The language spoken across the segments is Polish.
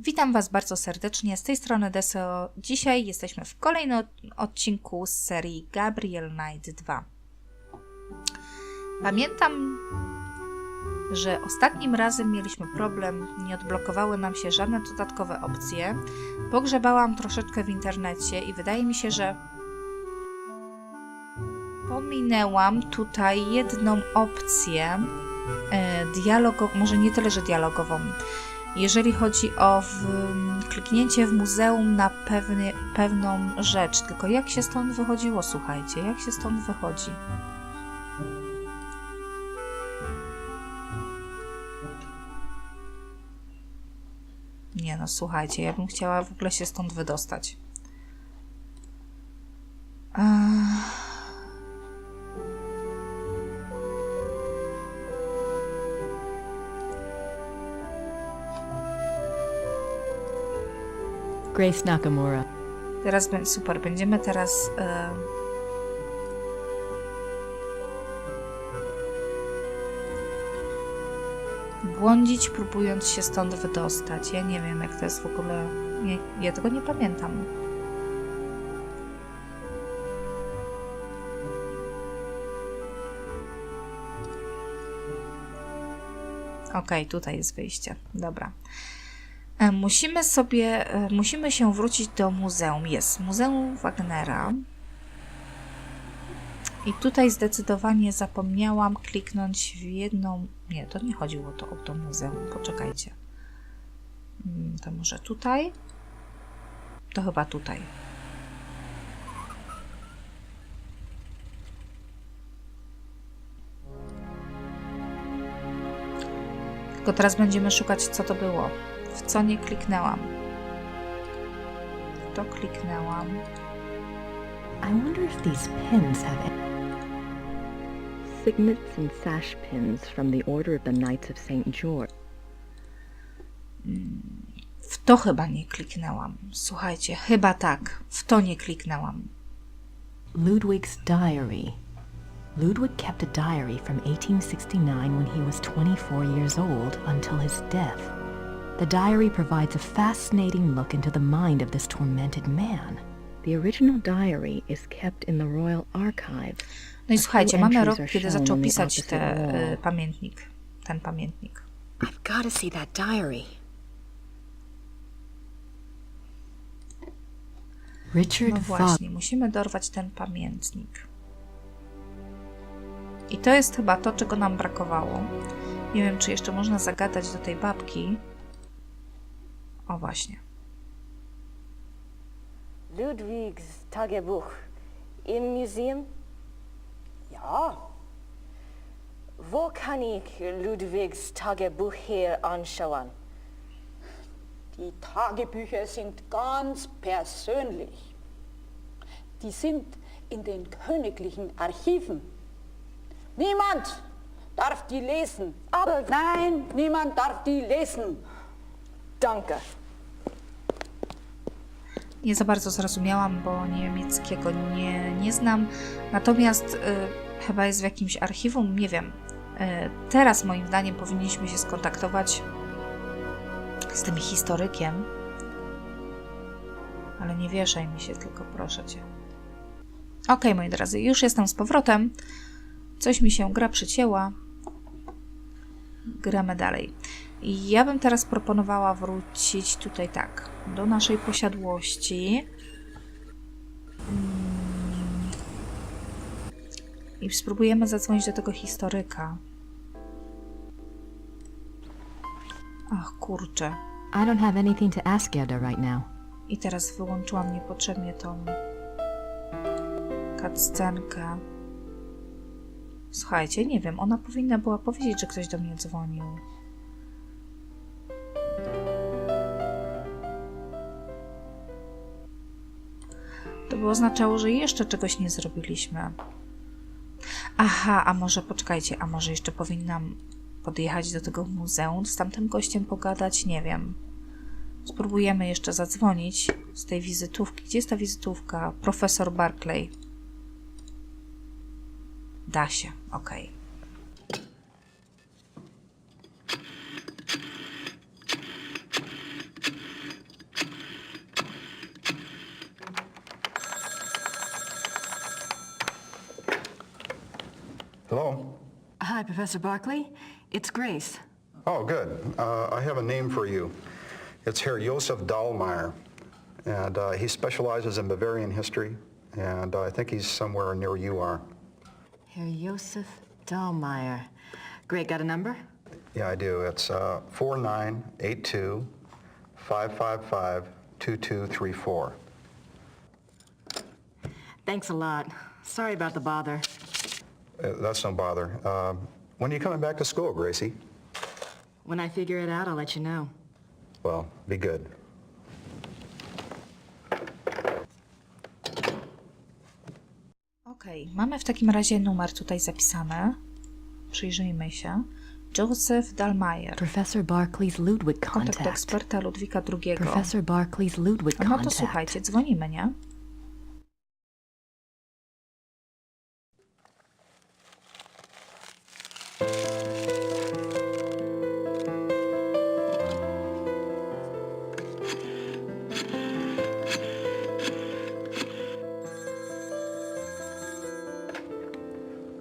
Witam Was bardzo serdecznie, z tej strony Deseo. Dzisiaj jesteśmy w kolejnym odcinku z serii Gabriel Night 2. Pamiętam, że ostatnim razem mieliśmy problem, nie odblokowały nam się żadne dodatkowe opcje. Pogrzebałam troszeczkę w internecie i wydaje mi się, że pominęłam tutaj jedną opcję dialogową, może nie tyle, że dialogową. Jeżeli chodzi o kliknięcie w muzeum na pewną rzecz, tylko jak się stąd wychodziło, słuchajcie, jak się stąd wychodzi? Nie no, słuchajcie, ja bym chciała w ogóle się stąd wydostać. Grace Nakamura. Teraz super, będziemy teraz błądzić, próbując się stąd wydostać. Ja nie wiem, jak to jest w ogóle. Ja tego nie pamiętam. Okej, tutaj jest wyjście. Dobra. Musimy się wrócić do muzeum. Jest Muzeum Wagnera. I tutaj zdecydowanie zapomniałam kliknąć w jedną... Nie, to nie chodziło o to muzeum. Poczekajcie. To może tutaj? To chyba tutaj. Tylko teraz będziemy szukać, co to było. W co nie kliknęłam? W to kliknęłam. I wonder if these pins have signets and sash pins from the Order of the Knights of St. George. W to chyba nie kliknęłam. Słuchajcie, chyba tak. W to nie kliknęłam. Ludwig's diary. Ludwig kept a diary from 1869 when he was 24 years old until his death. The diary provides a fascinating look into the mind of this tormented man. The original diary is kept in the Royal Archives. No i słuchajcie, mamy rok, kiedy zaczął pisać ten pamiętnik. I've got to see that diary. Richard No właśnie, musimy dorwać ten pamiętnik. I to jest chyba to, czego nam brakowało. Nie wiem, czy jeszcze można zagadać do tej babki. O właśnie. Ludwigs Tagebuch im Museum? Ja. Wo kann ich Ludwigs Tagebuch hier anschauen? Die Tagebücher sind ganz persönlich. Die sind in den königlichen Archiven. Niemand darf die lesen. Aber nein, niemand darf die lesen. Danke. Nie za bardzo zrozumiałam, bo niemieckiego nie znam. Natomiast chyba jest w jakimś archiwum, nie wiem. Teraz moim zdaniem powinniśmy się skontaktować z tym historykiem. Ale nie wieszaj mi się, tylko proszę Cię. Okej, moi drodzy, już jestem z powrotem. Coś mi się gra przycięła. Gramy dalej. I ja bym teraz proponowała wrócić tutaj tak, do naszej posiadłości. I spróbujemy zadzwonić do tego historyka. Ach, kurczę. I don't have anything to ask Gerda right now. I teraz wyłączyłam niepotrzebnie tą cutscenkę. Słuchajcie, nie wiem, ona powinna była powiedzieć, że ktoś do mnie dzwonił. To by oznaczało, że jeszcze czegoś nie zrobiliśmy. Aha, a może poczekajcie, a może jeszcze powinnam podjechać do tego muzeum, z tamtym gościem pogadać? Nie wiem. Spróbujemy jeszcze zadzwonić z tej wizytówki. Gdzie jest ta wizytówka? Profesor Barclay. Da się, okej. Hello? Hi, Professor Barkley. It's Grace. Oh, good. I have a name for you. It's Herr Josef Dahlmeier, and he specializes in Bavarian history, and I think he's somewhere near you are. Herr Josef Dahlmeier. Great, got a number? Yeah, I do. It's 4982-555-2234. Thanks a lot. Sorry about the bother. That's no bother. When are you coming back to school, Gracie? When I figure it out, I'll let you know. Well, be good. Okej, mamy w takim razie numer tutaj zapisany. Przyjrzyjmy się. Joseph Dahlmeier. Professor Barkley's Ludwig Kontakt contact. eksperta Ludwika II. Professor Barkley's Ludwig No to contact. słuchajcie, dzwonimy, nie?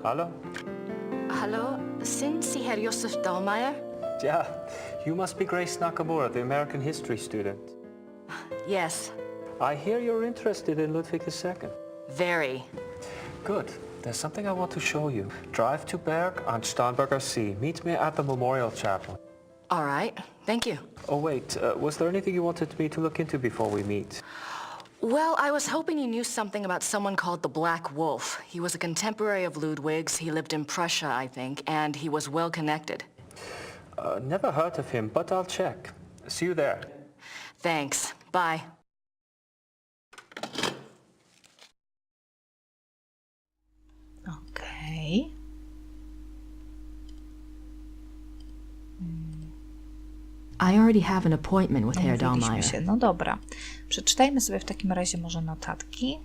Hallo? Hallo, sind Sie Herr Josef Dahlmeier? Yeah, you must be Grace Nakamura, the American history student. Yes, I hear you're interested in Ludwig II. very. Good. There's something I want to show you. Drive to Berg on Starnberger See. Meet me at the Memorial Chapel. All right, thank you. Oh, wait. Was there anything you wanted me to look into before we meet? Well, I was hoping you knew something about someone called the Black Wolf. He was a contemporary of Ludwig's. He lived in Prussia, I think, and he was well connected. Never heard of him, but I'll check. See you there. Thanks. Bye. Okej. I already have an appointment with Herr Umówiliśmy Dahlmeier. się. No dobra. Przeczytajmy sobie w takim razie może notatki.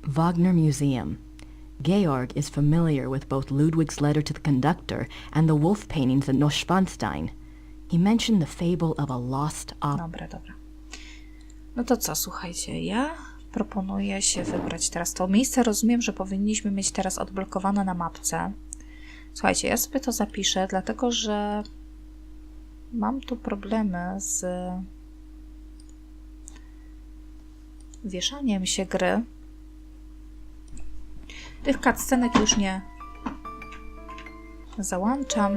Wagner Museum. Georg is familiar with both Ludwig's letter to the conductor and the wolf paintings at Neuschwanstein. He mentioned the fable of a lost opera. Dobra, dobra. No to co, słuchajcie, ja proponuję się wybrać teraz to miejsce. Rozumiem, że powinniśmy mieć teraz odblokowane na mapce. Słuchajcie, ja sobie to zapiszę, dlatego że mam tu problemy z wieszaniem się gry. Tych cutscenek już nie załączam.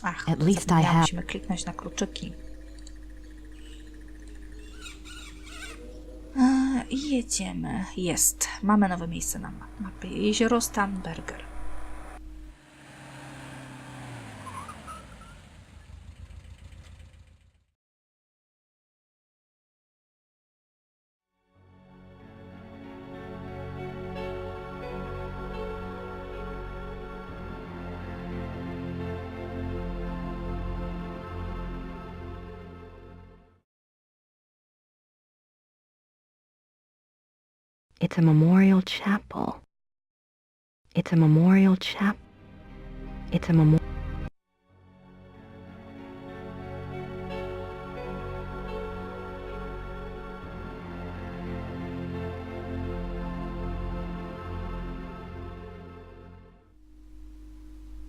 Ach, At least I zapomniałam, have- musimy kliknąć na kluczyki. I jedziemy. Jest. Mamy nowe miejsce na mapie. Jezioro Starnberger. It's a memorial chapel. It's a memorial chap. It's a memorial.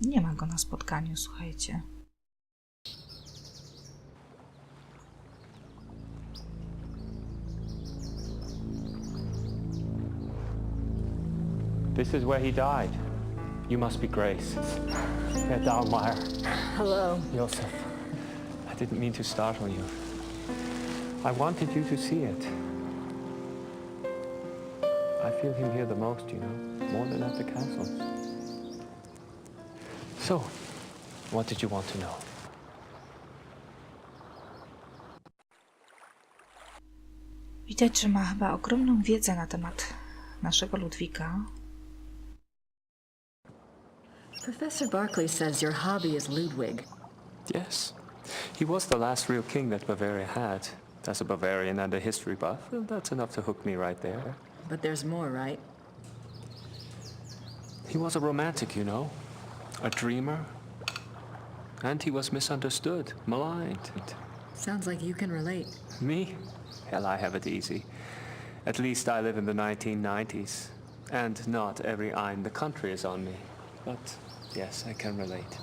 Nie ma go na spotkaniu, słuchajcie. This is where he died. You must be Grace. Herr Dahlmeier. Hello. Josef. I didn't mean to startle you. I wanted you to see it. I feel him here the most, you know, more than at the castle. So, what did you want to know? Widać, że ma chyba ogromną wiedzę na temat naszego Ludwika. Professor Barkley says your hobby is Ludwig. Yes. He was the last real king that Bavaria had. As a Bavarian and a history buff, well, that's enough to hook me right there. But there's more, right? He was a romantic, you know. A dreamer. And he was misunderstood, maligned. Sounds like you can relate. Me? Hell, I have it easy. At least I live in the 1990s. And not every eye in the country is on me. But yes, I can relate.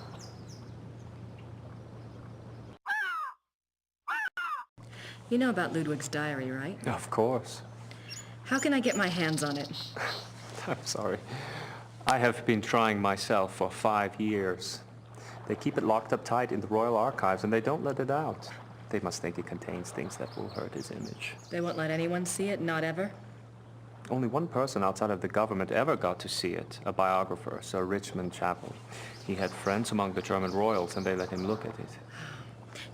You know about Ludwig's diary, right? Of course. How can I get my hands on it? I'm sorry. I have been trying myself for 5 years. They keep it locked up tight in the Royal Archives and they don't let it out. They must think it contains things that will hurt his image. They won't let anyone see it, not ever? Only one person outside of the government ever got to see it, a biographer, Sir Richmond Chapel. He had friends among the German royals and they let him look at it.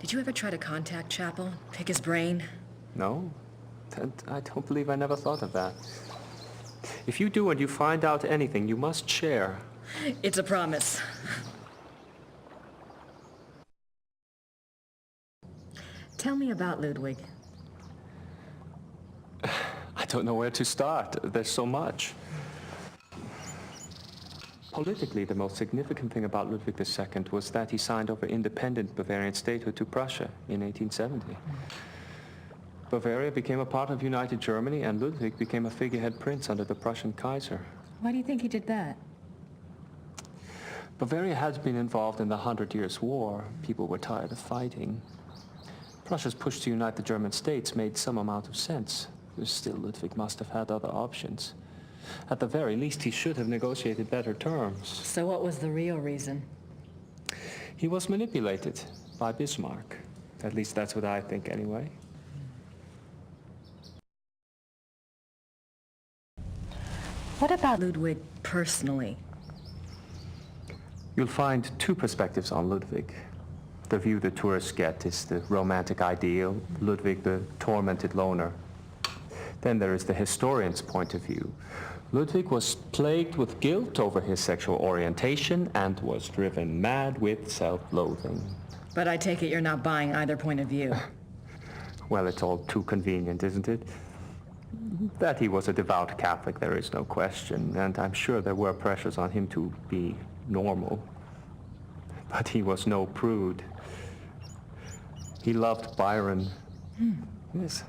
Did you ever try to contact Chapel? Pick his brain? No, and I don't believe I never thought of that. If you do and you find out anything, you must share. It's a promise. Tell me about Ludwig. I don't know where to start. There's so much. Politically, the most significant thing about Ludwig II was that he signed over independent Bavarian statehood to Prussia in 1870. Bavaria became a part of United Germany, and Ludwig became a figurehead prince under the Prussian Kaiser. Why do you think he did that? Bavaria had been involved in the 100 Years' War. People were tired of fighting. Prussia's push to unite the German states made some amount of sense. Still, Ludwig must have had other options. At the very least, he should have negotiated better terms. So what was the real reason? He was manipulated by Bismarck. At least that's what I think anyway. What about Ludwig personally? You'll find two perspectives on Ludwig. The view the tourists get is the romantic ideal, Ludwig the tormented loner. Then there is the historian's point of view. Ludwig was plagued with guilt over his sexual orientation and was driven mad with self-loathing. But I take it you're not buying either point of view. Well, it's all too convenient, isn't it? That he was a devout Catholic, there is no question, and I'm sure there were pressures on him to be normal. But he was no prude. He loved Byron. Yes.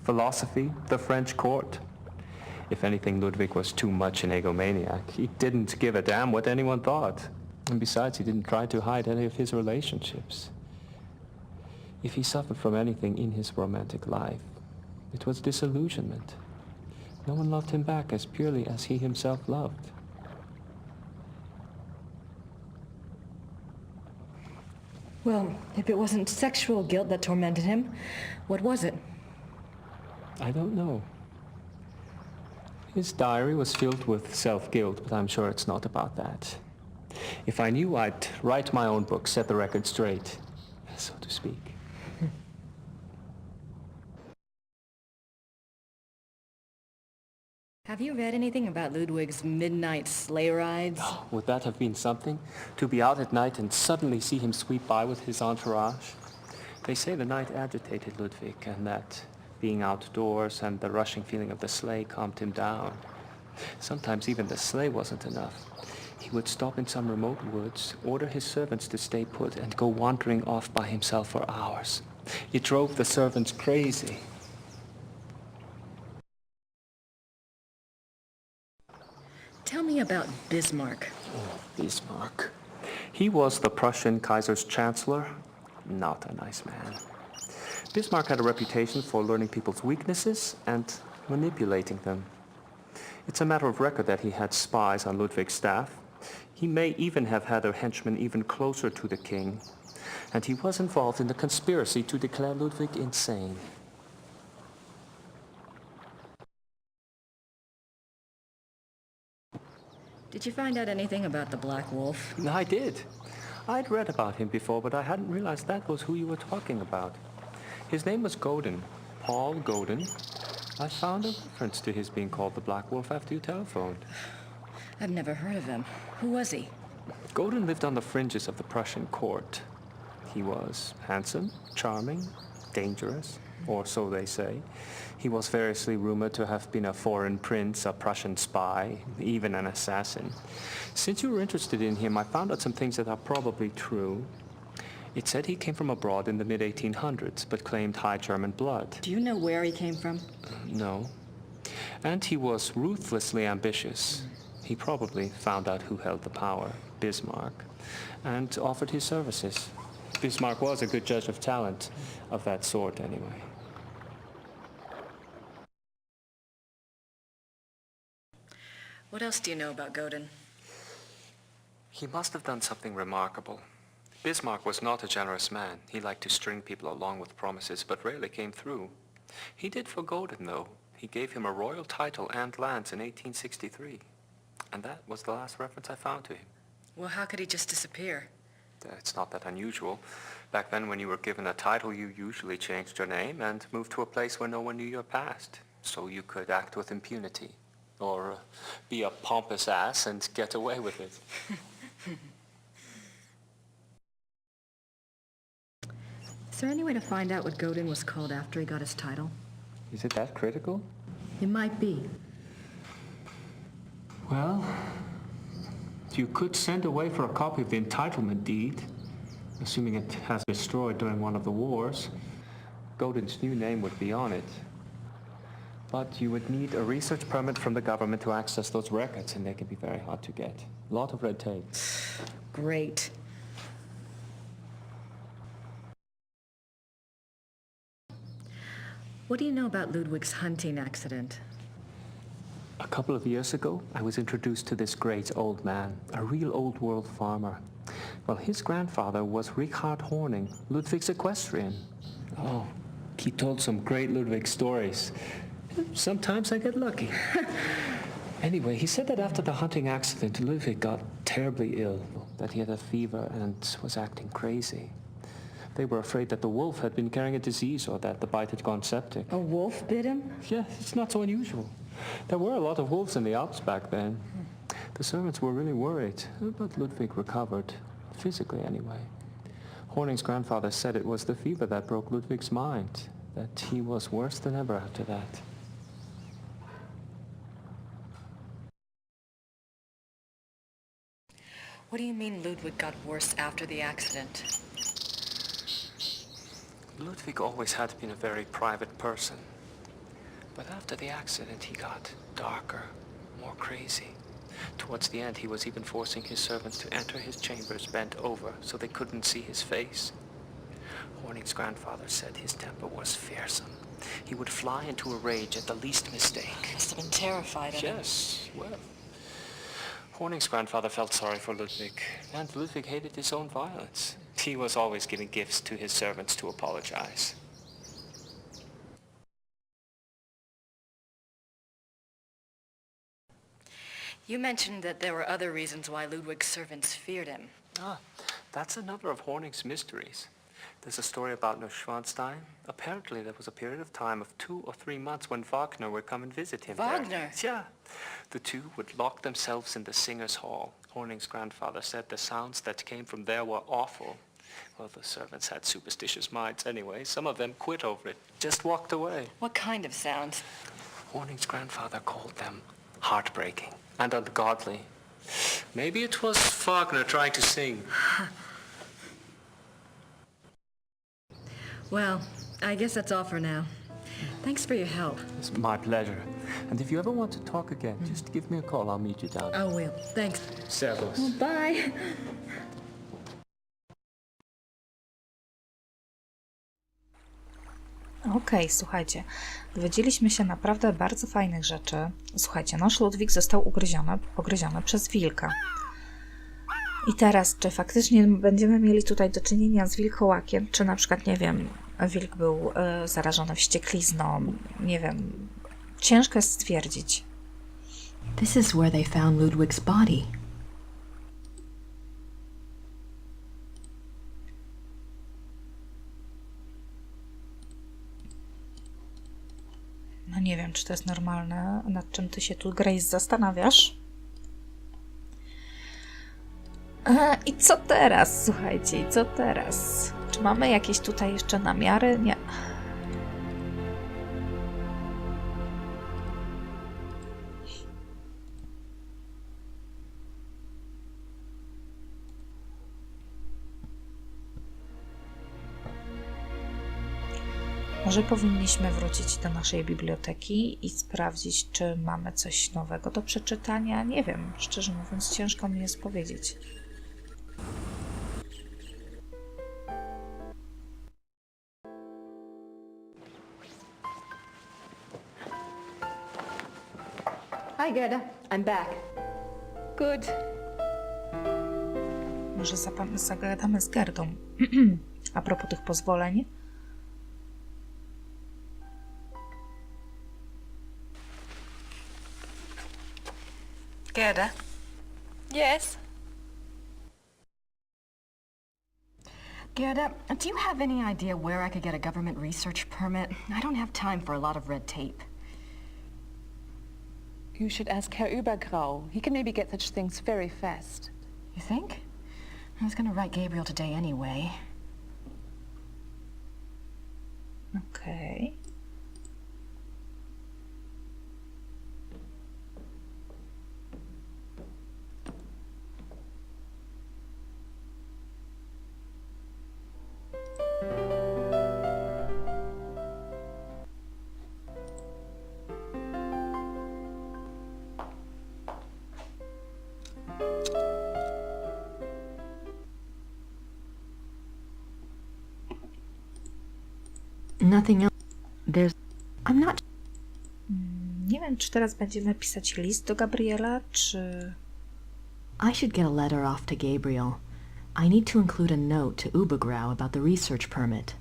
Philosophy, the French court. If anything, Ludwig was too much an egomaniac. He didn't give a damn what anyone thought. And besides, he didn't try to hide any of his relationships. If he suffered from anything in his romantic life, it was disillusionment. No one loved him back as purely as he himself loved. Well, if it wasn't sexual guilt that tormented him, what was it? I don't know. His diary was filled with self-guilt, but I'm sure it's not about that. If I knew, I'd write my own book, set the record straight, so to speak. Have you read anything about Ludwig's midnight sleigh rides? Oh, would that have been something? To be out at night and suddenly see him sweep by with his entourage? They say the night agitated Ludwig, and that being outdoors and the rushing feeling of the sleigh calmed him down. Sometimes even the sleigh wasn't enough. He would stop in some remote woods, order his servants to stay put, and go wandering off by himself for hours. It drove the servants crazy. Tell me about Bismarck. Oh, Bismarck. He was the Prussian Kaiser's chancellor. Not a nice man. Bismarck had a reputation for learning people's weaknesses and manipulating them. It's a matter of record that he had spies on Ludwig's staff. He may even have had a henchman even closer to the king. And he was involved in the conspiracy to declare Ludwig insane. Did you find out anything about the Black Wolf? I did. I'd read about him before, but I hadn't realized that was who you were talking about. His name was Godin, Paul Godin. I found a reference to his being called the Black Wolf after you telephoned. I've never heard of him. Who was he? Godin lived on the fringes of the Prussian court. He was handsome, charming, dangerous, or so they say. He was variously rumored to have been a foreign prince, a Prussian spy, even an assassin. Since you were interested in him, I found out some things that are probably true. It said he came from abroad in the mid-1800s, but claimed high German blood. Do you know where he came from? No. And he was ruthlessly ambitious. He probably found out who held the power, Bismarck, and offered his services. Bismarck was a good judge of talent, of that sort anyway. What else do you know about Godin? He must have done something remarkable. Bismarck was not a generous man. He liked to string people along with promises, but rarely came through. He did for Godin, though. He gave him a royal title and lands in 1863. And that was the last reference I found to him. Well, how could he just disappear? It's not that unusual. Back then, when you were given a title, you usually changed your name and moved to a place where no one knew your past, so you could act with impunity, or be a pompous ass and get away with it. Is there any way to find out what Godin was called after he got his title? Is it that critical? It might be. Well, you could send away for a copy of the entitlement deed, assuming it has been destroyed during one of the wars. Godin's new name would be on it. But you would need a research permit from the government to access those records, and they can be very hard to get. A lot of red tape. Great. What do you know about Ludwig's hunting accident? A couple of years ago, I was introduced to this great old man, a real old-world farmer. Well, his grandfather was Richard Horning, Ludwig's equestrian. Oh, he told some great Ludwig stories. Sometimes I get lucky. Anyway, he said that after the hunting accident, Ludwig got terribly ill, that he had a fever and was acting crazy. They were afraid that the wolf had been carrying a disease or that the bite had gone septic. A wolf bit him? Yeah, it's not so unusual. There were a lot of wolves in the Alps back then. The servants were really worried, but Ludwig recovered, physically anyway. Horning's grandfather said it was the fever that broke Ludwig's mind, that he was worse than ever after that. What do you mean Ludwig got worse after the accident? Ludwig always had been a very private person. But after the accident, he got darker, more crazy. Towards the end, he was even forcing his servants to enter his chambers bent over so they couldn't see his face. Horning's grandfather said his temper was fearsome. He would fly into a rage at the least mistake. Must have been terrified of him. Yes, well. Horning's grandfather felt sorry for Ludwig, and Ludwig hated his own violence. He was always giving gifts to his servants to apologize. You mentioned that there were other reasons why Ludwig's servants feared him. Ah, that's another of Horning's mysteries. There's a story about Neuschwanstein. Apparently there was a period of time of 2 or 3 months when Wagner would come and visit him Wagner? there. Yeah. The two would lock themselves in the singers' hall. Horning's grandfather said the sounds that came from there were awful. Well, the servants had superstitious minds anyway. Some of them quit over it, just walked away. What kind of sounds? Horning's grandfather called them heartbreaking and ungodly. Maybe it was Wagner trying to sing. Well, I guess that's all for now. Thanks for your help. It's my pleasure. And if you ever want to talk again, just give me a call. I'll meet you down there. I will. Thanks. Servus. Bye. Okej, słuchajcie, dowiedzieliśmy się naprawdę bardzo fajnych rzeczy. Słuchajcie, nasz Ludwik został pogryziony przez wilka. I teraz, czy faktycznie będziemy mieli tutaj do czynienia z wilkołakiem, czy na przykład, nie wiem, wilk był zarażony wścieklizną, nie wiem, ciężko jest stwierdzić. This is where they found Ludwig's body. No nie wiem, czy to jest normalne, nad czym ty się tu, Grace, zastanawiasz. I co teraz, słuchajcie, i co teraz? Czy mamy jakieś tutaj jeszcze namiary? Nie. Może powinniśmy wrócić do naszej biblioteki i sprawdzić, czy mamy coś nowego do przeczytania? Nie wiem, szczerze mówiąc, ciężko mi jest powiedzieć. Hi, Gerda. I'm back. Good. Może zagadamy z Gerdą. A propos tych pozwoleń. Gerda? Yes? Gerda, do you have any idea where I could get a government research permit? I don't have time for a lot of red tape. You should ask Herr Übergrau. He can maybe get such things very fast. You think? I was gonna write Gabriel today anyway. Okej. Nothing else. I'm not... Nie wiem, czy teraz będziemy pisać list do Gabriela, czy... I should get a letter off to Gabriel. I need to include a note to Übergrau about the research permit.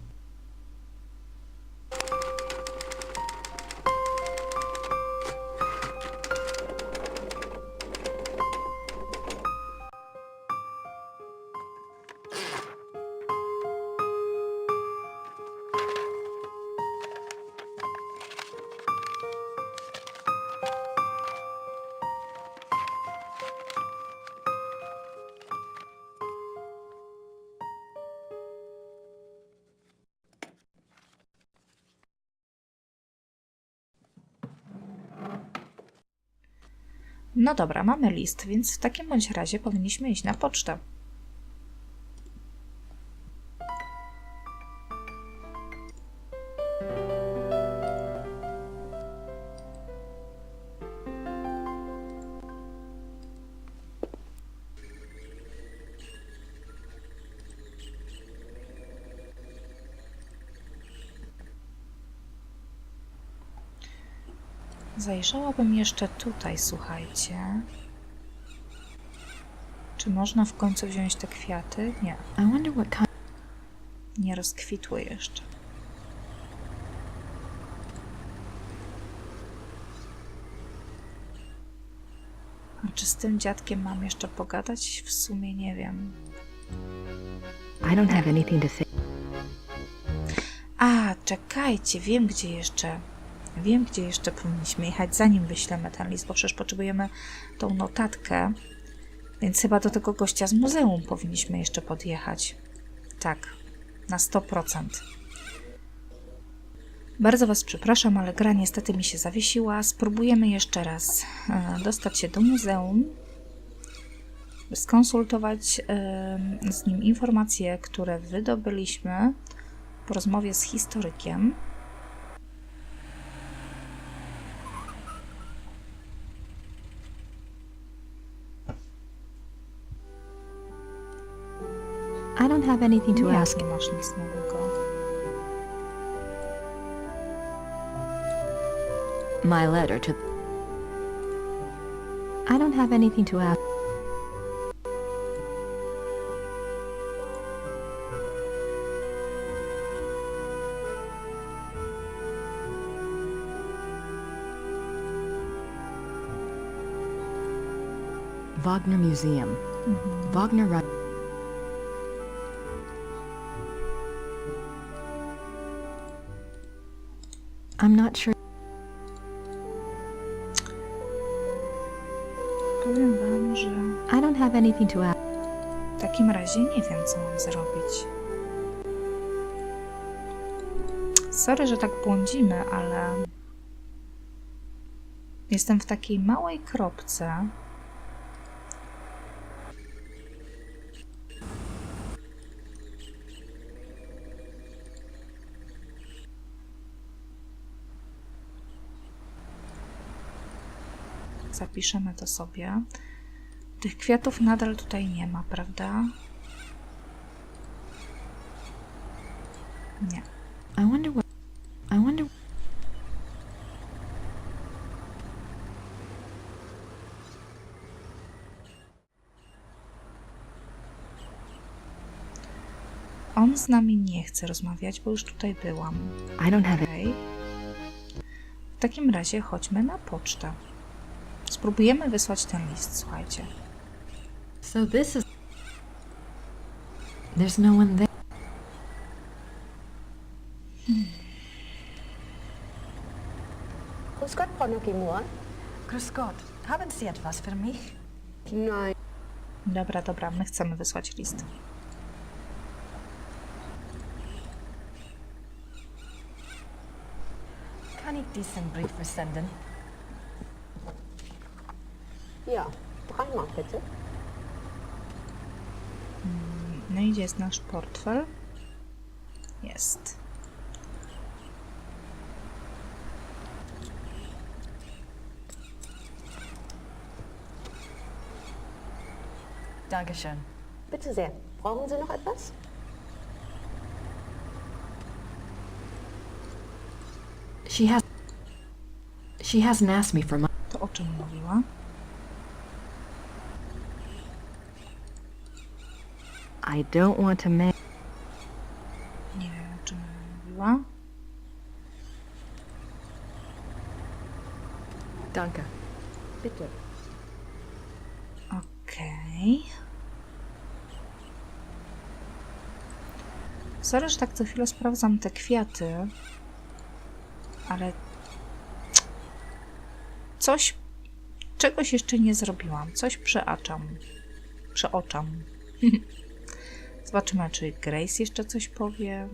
No dobra, mamy list, więc w takim bądź razie powinniśmy iść na pocztę. Zajrzałabym jeszcze tutaj, słuchajcie. Czy można w końcu wziąć te kwiaty? Nie. I wonder what kind... Nie rozkwitły jeszcze. A czy z tym dziadkiem mam jeszcze pogadać? W sumie nie wiem. I don't have anything to say. A, czekajcie, wiem gdzie jeszcze powinniśmy jechać, zanim wyślemy ten list, bo przecież potrzebujemy tą notatkę, więc chyba do tego gościa z muzeum powinniśmy jeszcze podjechać. Tak, na 100%. Bardzo Was przepraszam, ale gra niestety mi się zawiesiła. Spróbujemy jeszcze raz dostać się do muzeum, skonsultować z nim informacje, które wydobyliśmy po rozmowie z historykiem. I don't have anything to ask. Nie masz nic nowego. My letter to... I don't have anything to ask. Wagner Museum. Wagner... I'm not sure. Powiem Wam, że I don't have anything to ask. w takim razie nie wiem, co mam zrobić. Sorry, że tak błądzimy, ale jestem w takiej małej kropce. Zapiszemy to sobie. Tych kwiatów nadal tutaj nie ma, prawda? Nie. I wonder. On z nami nie chce rozmawiać, bo już tutaj byłam. I don't have it. Okej. W takim razie chodźmy na pocztę. Spróbujemy wysłać ten list, słuchajcie. So this is. There's no one there. Grüß Gott, Frau Nukimura. Grüß Gott. Haben Sie etwas für mich? Nein. Dobra, my chcemy wysłać list. Kann ich diesen Brief versenden? Ja, 3 Mark bitte. No i gdzie jest nasz portfel? Jest. Dankeschön. Bitte sehr. Brauchen Sie noch etwas? She hasn't asked me for my. To o czym mówiła? I don't want to make. Nie wiem, o czym mówiła. Danke. Bitte. Okej. Sorry, że tak co chwilę sprawdzam te kwiaty, ale czegoś jeszcze nie zrobiłam. Coś przeoczam. Zobaczymy, czy Grace jeszcze coś powie.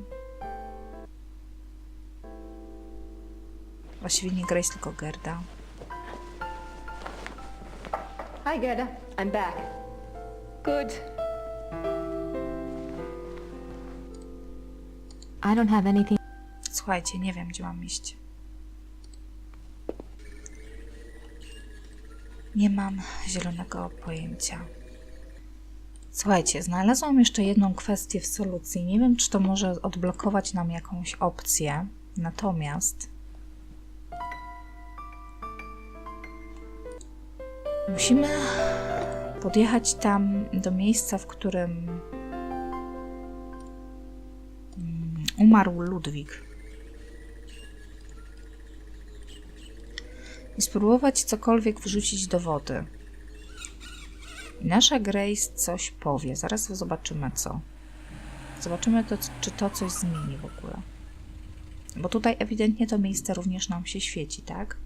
Właściwie nie Grace, tylko Gerda. Hi, Gerda. I'm back. Good. I don't have anything. Słuchajcie, nie wiem, gdzie mam iść. Nie mam zielonego pojęcia. Słuchajcie, znalazłam jeszcze jedną kwestię w solucji. Nie wiem, czy to może odblokować nam jakąś opcję. Natomiast musimy podjechać tam do miejsca, w którym umarł Ludwik. I spróbować cokolwiek wrzucić do wody. I nasza Grace coś powie. Zaraz zobaczymy co. Zobaczymy, czy to coś zmieni w ogóle. Bo tutaj ewidentnie to miejsce również nam się świeci, tak?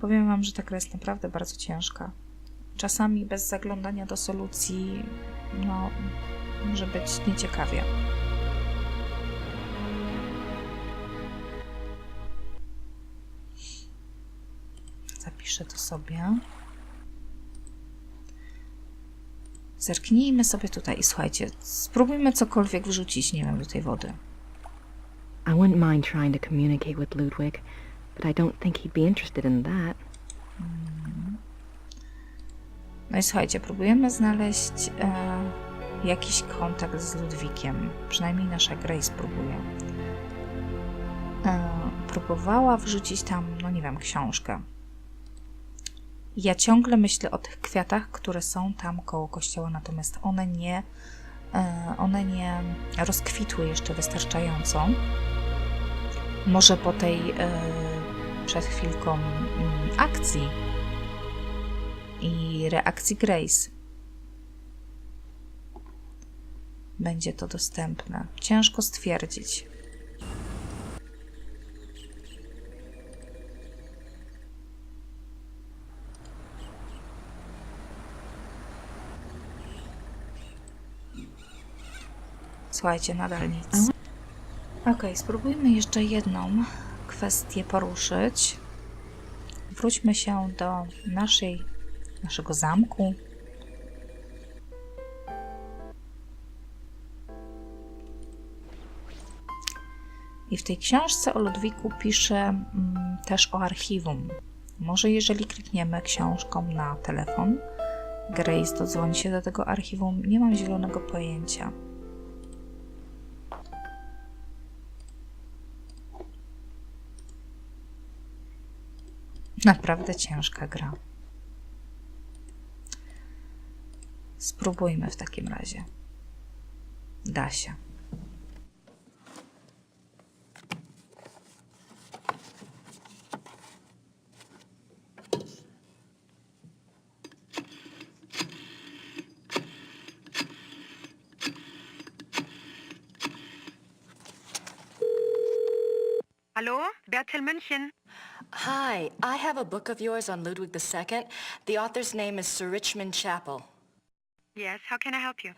Powiem wam, że ta gra jest naprawdę bardzo ciężka. Czasami bez zaglądania do solucji, no, może być nieciekawie. Zapiszę to sobie. Zerknijmy sobie tutaj i słuchajcie, spróbujmy cokolwiek wrzucić, nie wiem, do tej wody. I wouldn't mind trying to communicate with Ludwig, but I don't think he'd be interested in that. No i słuchajcie, próbujemy znaleźć jakiś kontakt z Ludwikiem. Przynajmniej nasza Grace próbuje. Próbowała wrzucić tam, no nie wiem, książkę. Ja ciągle myślę o tych kwiatach, które są tam koło kościoła, natomiast one nie rozkwitły jeszcze wystarczająco. Może po tej przed chwilką akcji i reakcji Grace będzie to dostępne. Ciężko stwierdzić. Słuchajcie, nadal nic. Okej, spróbujmy jeszcze jedną kwestię poruszyć. Wróćmy się do naszego zamku. I w tej książce o Ludwiku pisze też o archiwum. Może jeżeli klikniemy książką na telefon, Grace dodzwoni się do tego archiwum. Nie mam zielonego pojęcia. Naprawdę ciężka gra. Spróbujmy w takim razie. Da się. Hallo, Bertel München. Hi, I have a book of yours on Ludwig II. The author's name is Sir Richmond Chapel. Yes, how can I help you?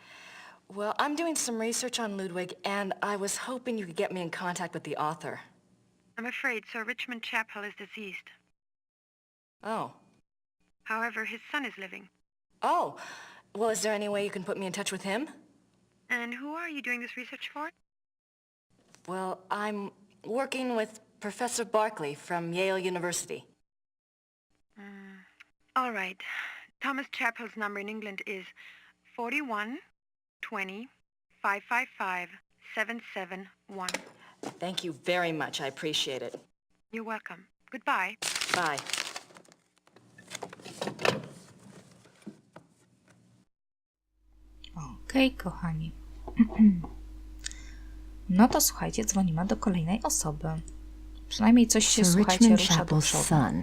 Well, I'm doing some research on Ludwig, and I was hoping you could get me in contact with the author. I'm afraid Sir Richmond Chapel is deceased. Oh. However, his son is living. Oh. Well, is there any way you can put me in touch with him? And who are you doing this research for? Well, I'm working with Professor Barkley from Yale University. All right. Thomas Chapel's number in England is 41 20 555 771. Thank you very much. I appreciate it. You're welcome. Goodbye. Bye. Okej, kochani. No to słuchajcie, dzwonimy do kolejnej osoby. Przynajmniej coś się, Sir słuchajcie, Richmond rusza do Chapel's przodu. son.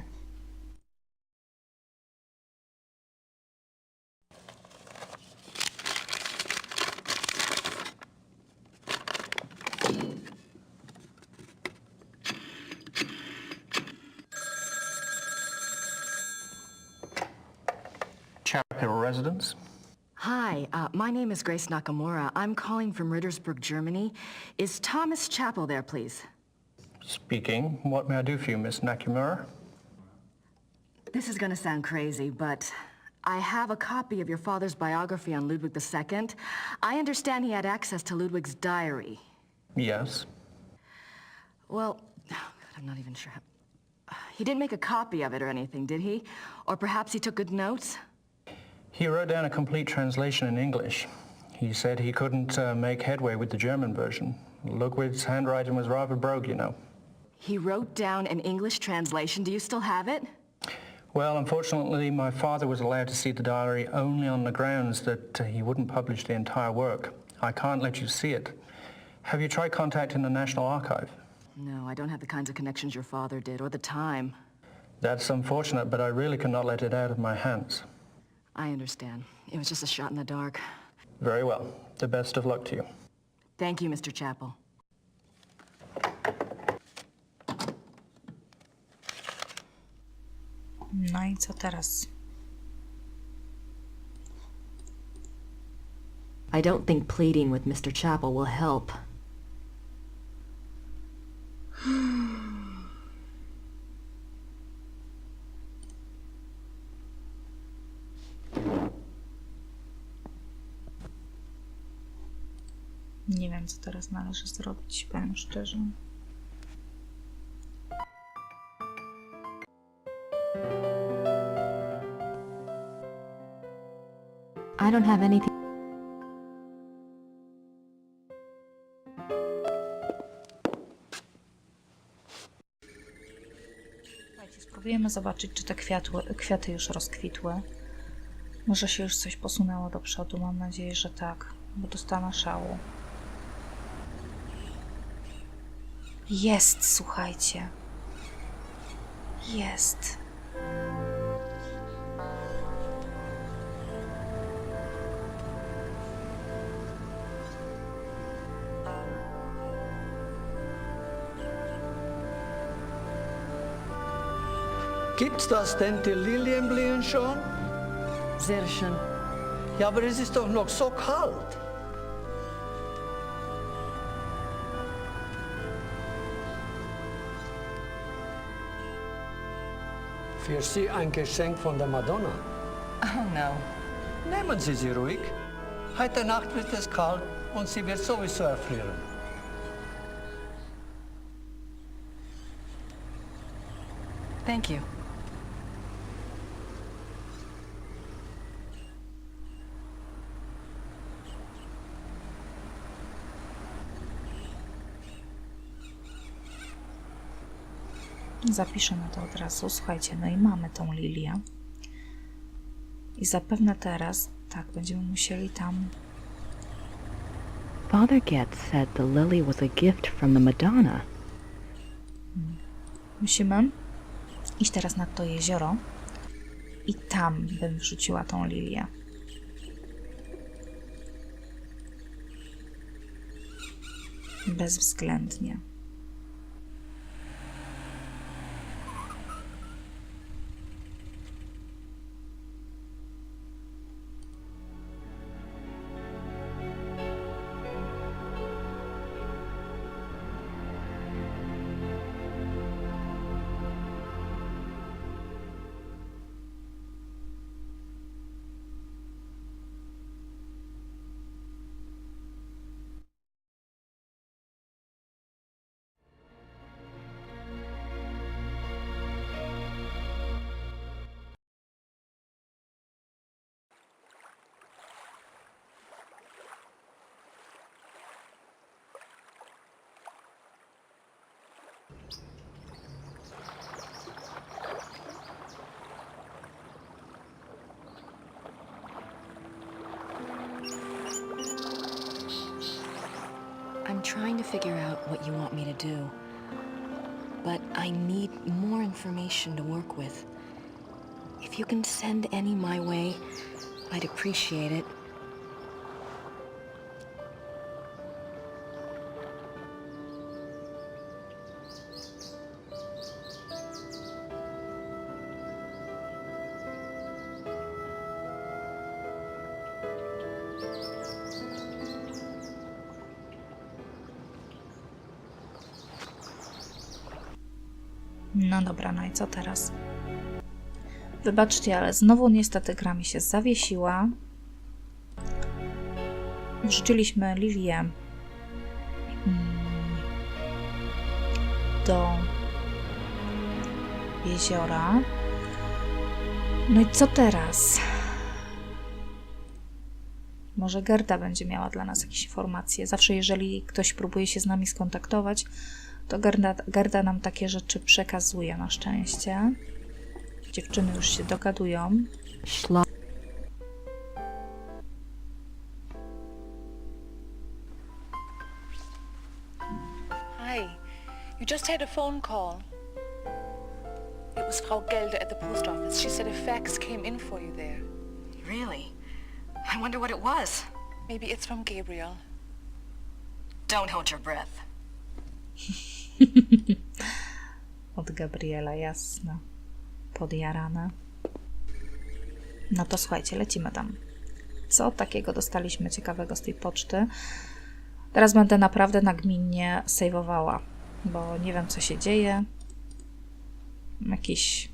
Chapel residence. Hi, my name is Grace Nakamura. I'm calling from Rittersburg, Germany. Is Thomas Chapel there, please? Speaking. What may I do for you, Miss Nakamura? This is going to sound crazy, but I have a copy of your father's biography on Ludwig II. I understand he had access to Ludwig's diary. Yes. Well, I'm not even sure. He didn't make a copy of it or anything, did he? Or perhaps he took good notes? He wrote down a complete translation in English. He said he couldn't make headway with the German version. Ludwig's handwriting was rather brogue, you know. He wrote down an English translation. Do you still have it? Well, unfortunately, my father was allowed to see the diary only on the grounds that he wouldn't publish the entire work. I can't let you see it. Have you tried contacting the National Archive? No, I don't have the kinds of connections your father did, or the time. That's unfortunate, but I really cannot let it out of my hands. I understand. It was just a shot in the dark. Very well. The best of luck to you. Thank you, Mr. Chapel. No i co teraz? I don't think pleading with Mr. Chapel will help. Nie wiem, co teraz należy zrobić, powiem szczerze. I don't have anything. Słuchajcie, spróbujemy zobaczyć, czy te kwiaty już rozkwitły. Może się już coś posunęło do przodu, mam nadzieję, że tak, bo dostanę szału. Jest, słuchajcie. Jest. Gibt's das denn die Lilienblühen schon? Sehr schön. Ja, aber es ist doch noch so kalt. Für Sie ein Geschenk von der Madonna. Oh no. Nehmen Sie sie ruhig. Heute Nacht wird es kalt und sie wird sowieso erfrieren. Thank you. Zapiszemy to od razu. Słuchajcie, no i mamy tą lilię. I zapewne teraz, tak, będziemy musieli tam... Father Getz said the lily was a gift from the Madonna. Musimy iść teraz nad to jezioro i tam bym wrzuciła tą lilię. Bezwzględnie. I'm trying to figure out what you want me to do, but I need more information to work with. If you can send any my way, I'd appreciate it. No dobra, no i co teraz? Wybaczcie, ale znowu niestety gra mi się zawiesiła. Wrzuciliśmy lilię do jeziora. No i co teraz? Może Gerda będzie miała dla nas jakieś informacje. Zawsze jeżeli ktoś próbuje się z nami skontaktować, to Gerda nam takie rzeczy przekazuje na szczęście. Dziewczyny już się dogadują. Hi. You just had a phone call. It was Frau Gelder at the post office. She said a fax came in for you there. Really? I wonder what it was. Maybe it's from Gabriel. Don't hold your breath. Od Gabriela, jasne. Podjarane. No to słuchajcie, lecimy tam. Co takiego dostaliśmy ciekawego z tej poczty? Teraz będę naprawdę nagminnie sejwowała, bo nie wiem, co się dzieje. Jakieś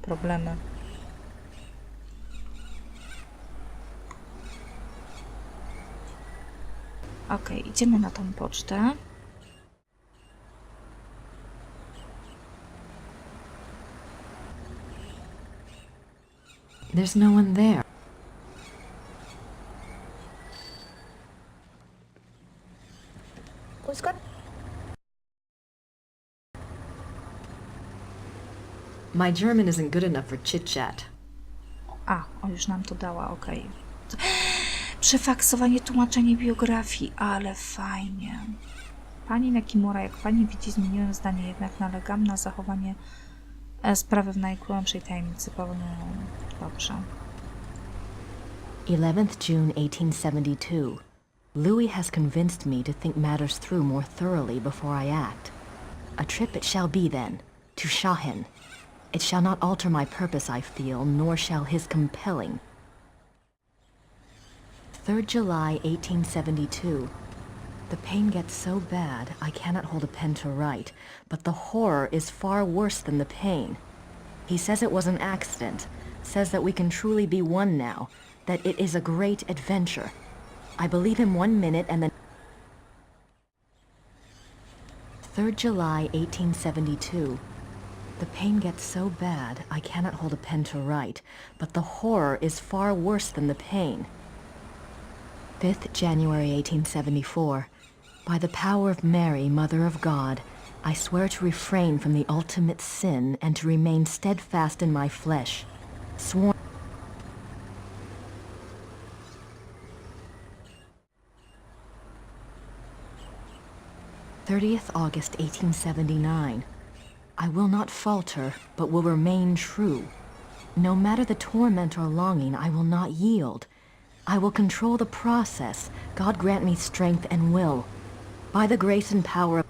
problemy. Ok, idziemy na tą pocztę. There's no one there. Grüß Gott. My German isn't good enough for chit-chat. A, o, już nam to dała, ok. Przefaksowanie, tłumaczenie biografii, ale fajnie. Pani Nakimura, jak pani widzi, zmieniłem zdanie, jednak nalegam na zachowanie sprawy w najgłębszej tajemnicy. Dobrze. 11th June 1872. Louis has convinced me to think matters through more thoroughly before I act. A trip it shall be then, to Shahin. It shall not alter my purpose, I feel, nor shall his compelling. 3rd July 1872. The pain gets so bad I cannot hold a pen to write, but the horror is far worse than the pain. He says it was an accident, says that we can truly be one now, that it is a great adventure. I believe him 1 minute and then 3rd July 1872. The pain gets so bad I cannot hold a pen to write, but the horror is far worse than the pain. 5th January 1874. By the power of Mary, Mother of God, I swear to refrain from the ultimate sin and to remain steadfast in my flesh. Sworn 30th August 1879. I will not falter, but will remain true. No matter the torment or longing, I will not yield. I will control the process. God grant me strength and will. By the grace and power of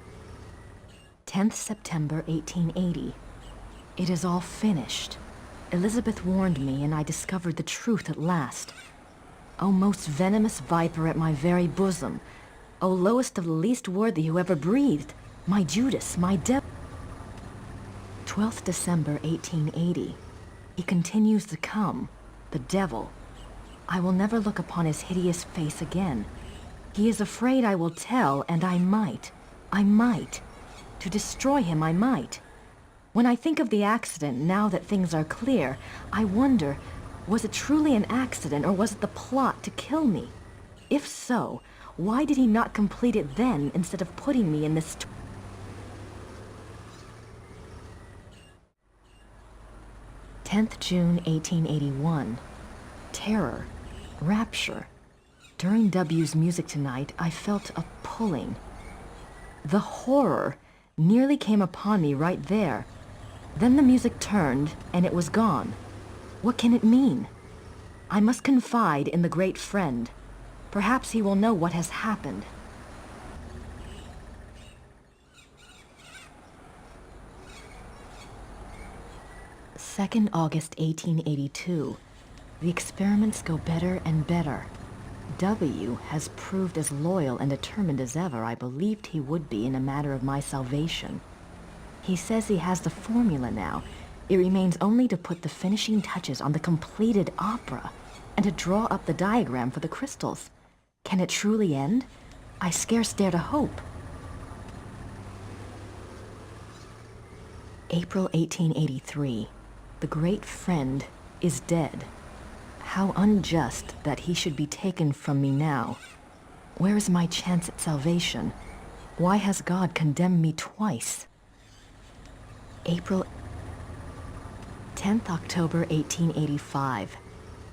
10th September 1880. It is all finished. Elizabeth warned me, and I discovered the truth at last. O most venomous viper at my very bosom! O lowest of the least worthy who ever breathed! My Judas, my devil! 12th December 1880. He continues to come, the devil. I will never look upon his hideous face again. He is afraid I will tell, and I might. To destroy him, I might. When I think of the accident, now that things are clear, I wonder, was it truly an accident, or was it the plot to kill me? If so, why did he not complete it then, instead of putting me in this... 10th June 1881. Terror. Rapture. During W's music tonight, I felt a pulling. The horror nearly came upon me right there. Then the music turned, and it was gone. What can it mean? I must confide in the great friend. Perhaps he will know what has happened. August 1882. The experiments go better and better. W has proved as loyal and determined as ever I believed he would be in a matter of my salvation. He says he has the formula now. It remains only to put the finishing touches on the completed opera and to draw up the diagram for the crystals. Can it truly end? I scarce dare to hope. April 1883. The great friend is dead. How unjust that he should be taken from me now. Where is my chance at salvation? Why has God condemned me twice? April 10th October 1885.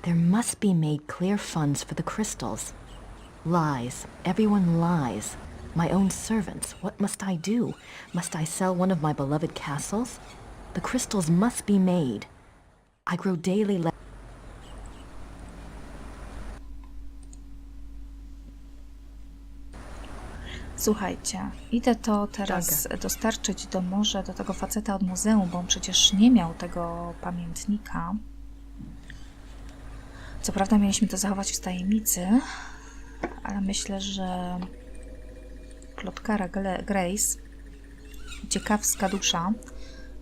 There must be made clear funds for the crystals. Lies. Everyone lies. My own servants. What must I do? Must I sell one of my beloved castles? The crystals must be made. I grow daily less. Słuchajcie, idę to teraz dostarczyć do morza, do tego faceta od muzeum, bo on przecież nie miał tego pamiętnika. Co prawda mieliśmy to zachować w tajemnicy, ale myślę, że plotkara Grace, ciekawska dusza,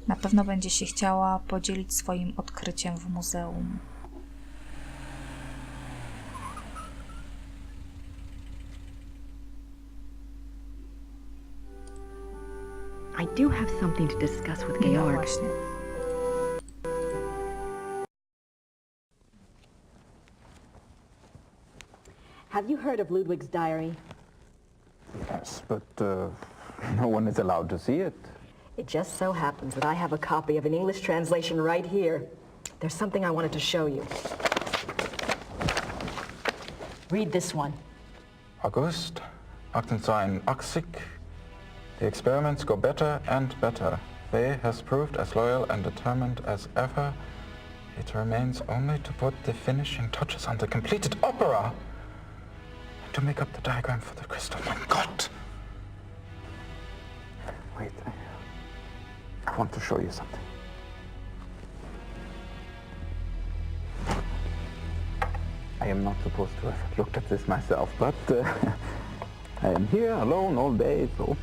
na pewno będzie się chciała podzielić swoim odkryciem w muzeum. I do have something to discuss with Georg. Właśnie. Have you heard of Ludwig's diary? Yes, but no one is allowed to see it. It just so happens that I have a copy of an English translation right here. There's something I wanted to show you. Read this one. August 1882. The experiments go better and better. They has proved as loyal and determined as ever. It remains only to put the finishing touches on the completed opera and to make up the diagram for the crystal. My God! Wait, I want to show you something. I am not supposed to have looked at this myself, but I am here alone all day, so...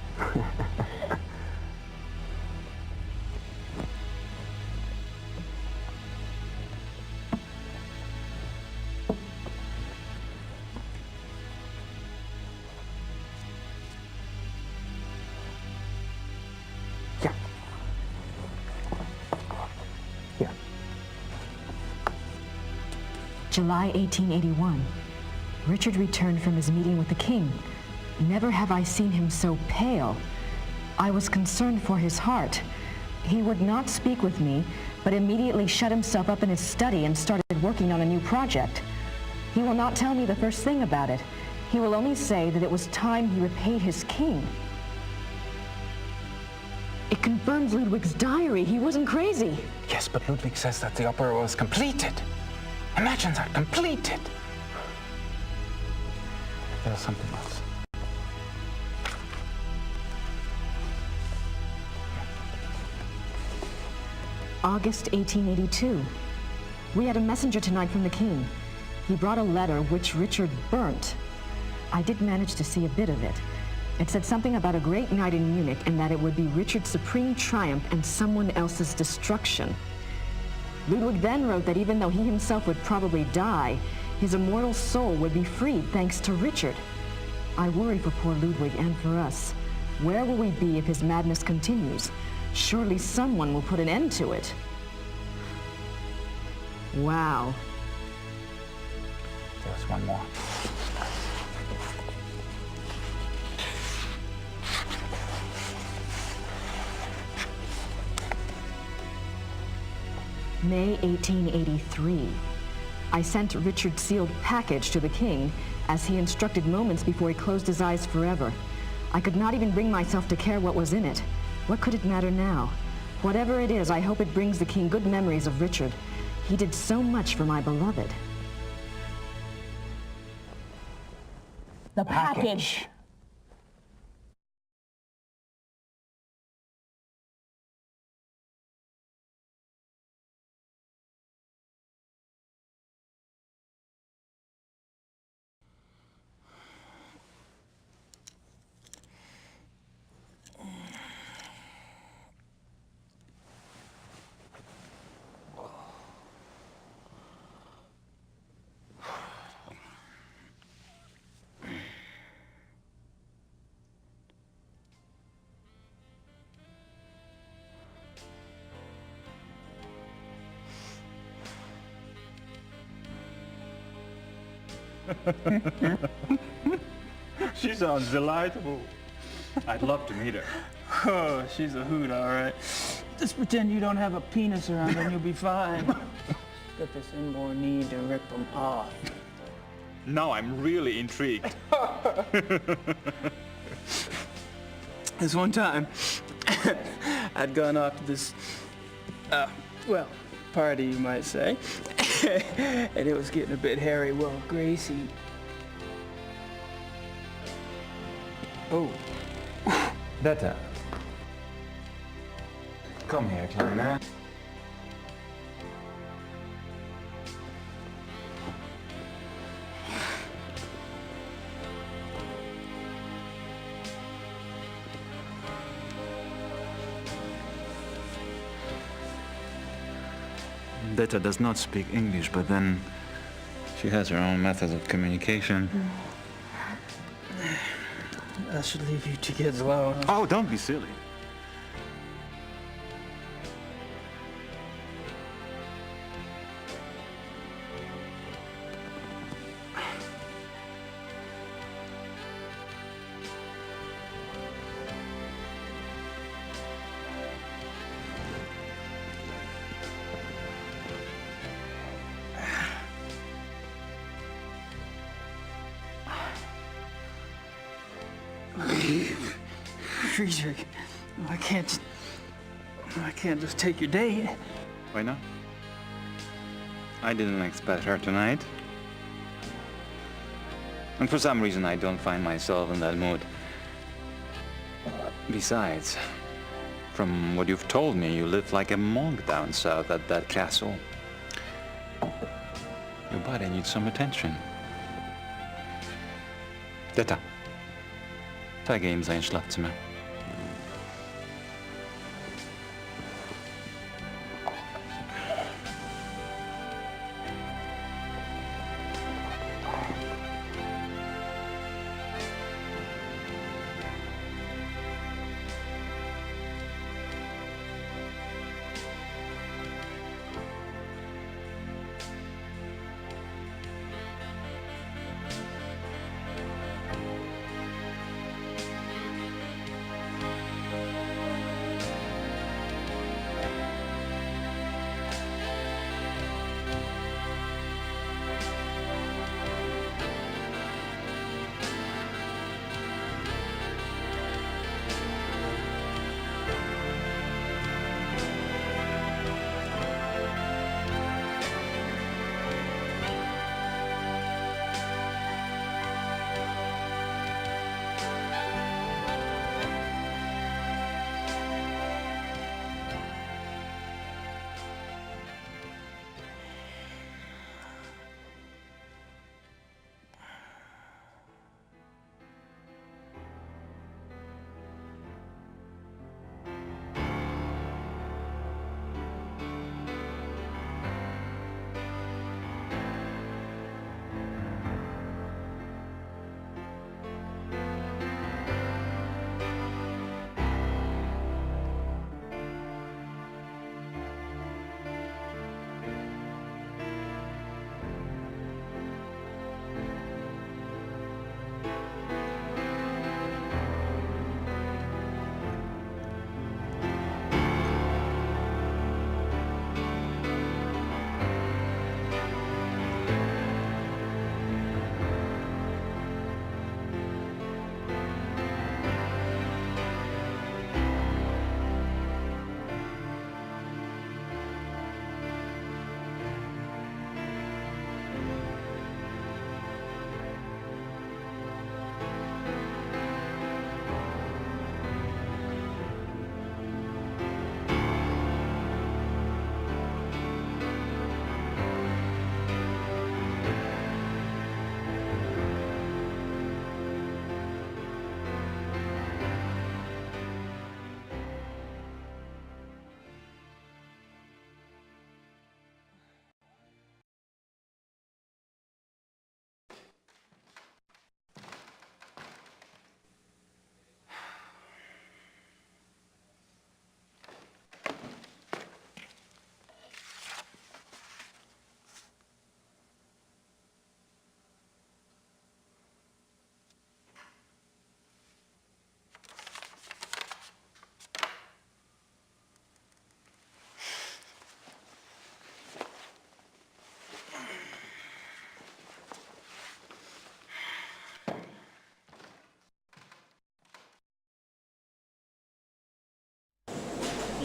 July 1881. Richard returned from his meeting with the king. Never have I seen him so pale. I was concerned for his heart. He would not speak with me, but immediately shut himself up in his study and started working on a new project. He will not tell me the first thing about it. He will only say that it was time he repaid his king. It confirms Ludwig's diary. He wasn't crazy. Yes, but Ludwig says that the opera was completed. Imagine that, completed. There's something else. August 1882. We had a messenger tonight from the king. He brought a letter which Richard burnt. I did manage to see a bit of it. It said something about a great night in Munich and that it would be Richard's supreme triumph and someone else's destruction. Ludwig then wrote that even though he himself would probably die, his immortal soul would be freed thanks to Richard. I worry for poor Ludwig and for us. Where will we be if his madness continues? Surely someone will put an end to it. Wow. There's one more. May 1883. I sent Richard's sealed package to the king, as he instructed moments before he closed his eyes forever. I could not even bring myself to care what was in it. What could it matter now? Whatever it is, I hope it brings the king good memories of Richard. He did so much for my beloved. The package. She sounds delightful. I'd love to meet her. Oh, she's a hoot, all right. Just pretend you don't have a penis around and you'll be fine. Got this inborn need to rip them off. Now I'm really intrigued. This one time, I'd gone off to this, well, party, you might say. And it was getting a bit hairy. Well, Gracie... Oh. Detta. Kom her, kleine. Detta does not speak English, but then she has her own methods of communication. I should leave you two kids alone. Oh, don't be silly. Friedrich, I can't just take your date. Why not? I didn't expect her tonight. And for some reason I don't find myself in that mood. Besides, from what you've told me, you live like a monk down south at that castle. Your body needs some attention. Detta. Zeige ihm sein Schlafzimmer.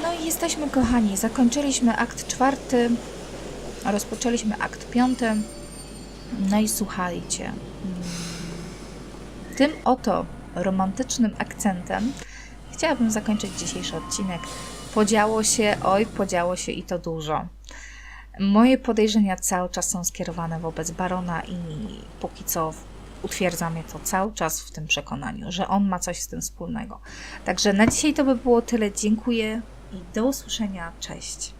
No i jesteśmy, kochani. Zakończyliśmy akt 4. Rozpoczęliśmy akt 5. No i słuchajcie. Tym oto romantycznym akcentem chciałabym zakończyć dzisiejszy odcinek. Podziało się i to dużo. Moje podejrzenia cały czas są skierowane wobec barona i póki co utwierdza mnie to cały czas w tym przekonaniu, że on ma coś z tym wspólnego. Także na dzisiaj to by było tyle. Dziękuję i do usłyszenia. Cześć.